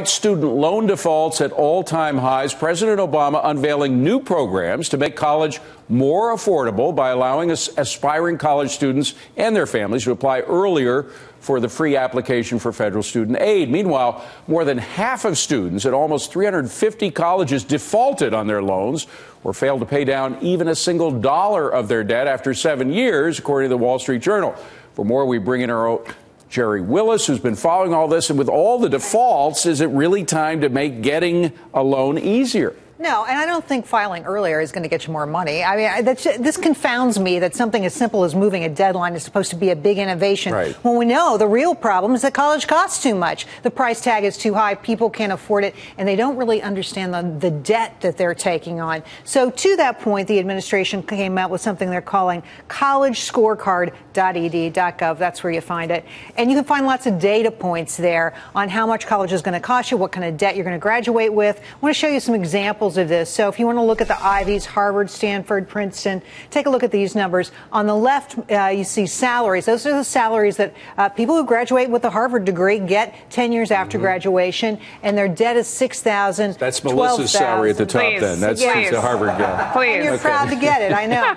Student loan defaults at all-time highs. President Obama unveiling new programs to make college more affordable by allowing aspiring college students and their families to apply earlier for the free application for federal student aid. Meanwhile, more than half of students at almost 350 colleges defaulted on their loans or failed to pay down even a single dollar of their debt after 7 years, according to the Wall Street Journal. For more, we bring in our own Gerri, Willis, who's been following all this. And with all the defaults, is it really time to make getting a loan easier? No, and I don't think filing earlier is going to get you more money. I mean, this confounds me that something as simple as moving a deadline is supposed to be a big innovation. Right. When we know the real problem is that college costs too much. The price tag is too high. People can't afford it, and they don't really understand the debt that they're taking on. So to that point, the administration came out with something they're calling collegescorecard.ed.gov. That's where you find it. And you can find lots of data points there on how much college is going to cost you, what kind of debt you're going to graduate with. I want to show you some examples of this. So if you want to look at the Ivies, Harvard, Stanford, Princeton, take a look at these numbers. On the left, you see salaries. Those are the salaries that people who graduate with a Harvard degree get 10 years after graduation, and their debt is $6,000. That's Melissa's salary at the top. Then that's the Harvard guy. Please. And you're proud to get it, I know.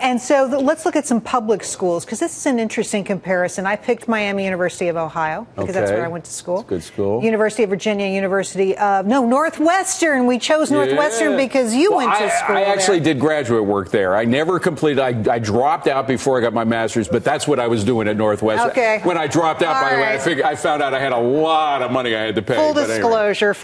And so let's look at some public schools, because this is an interesting comparison. I picked Miami University of Ohio because that's where I went to school. That's a good school. University of Virginia, University of Northwestern. We chose Northwestern because you went to school I actually there. did graduate work there. I never completed. I dropped out before I got my master's, but that's what I was doing at Northwestern. Okay. When I dropped out, by the way, I found out I had a lot of money I had to pay. Full disclosure.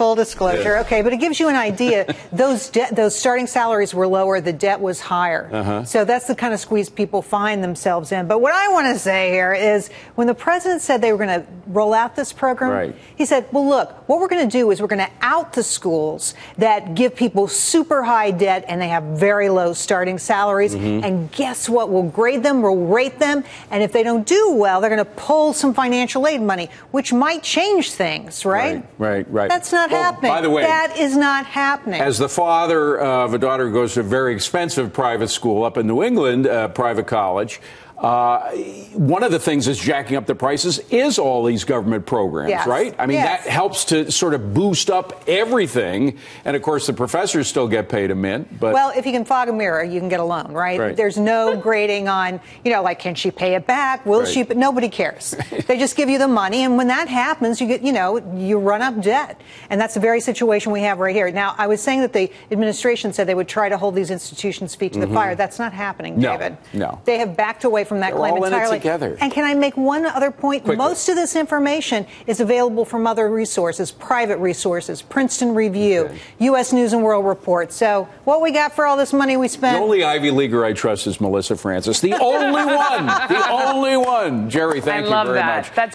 Yeah. Okay, but it gives you an idea. Those starting salaries were lower. The debt was higher. So that's the kind of squeeze people find themselves in. But what I want to say here is when the president said they were going to roll out this program, he said, well, look, what we're going to do is we're going to out the schools that give people super high debt and they have very low starting salaries. And guess what? We'll grade them, we'll rate them. And if they don't do well, they're going to pull some financial aid money, which might change things, right? Right. That's not happening. By the way, that is not happening. As the father of a daughter who goes to a very expensive private school up in New England, private college, one of the things that's jacking up the prices is all these government programs, right? I mean, that helps to sort of boost up everything. And, of course, the professors still get paid a mint. But well, if you can fog a mirror, you can get a loan, right? There's no grading on, like, can she pay it back? Will she? But nobody cares. They just give you the money. And when that happens, you get, you run up debt. And that's the very situation we have right here. Now, I was saying that the administration said they would try to hold these institutions' feet to the fire. That's not happening, David. No. They have backed away from that claim entirely. In it together. And can I make one other point? Quickly. Most of this information is available from other resources, private resources, Princeton Review, U.S. News and World Report. So what we got for all this money we spent? The only Ivy Leaguer I trust is Melissa Francis. The only one. The only one. Gerri, thank you very much.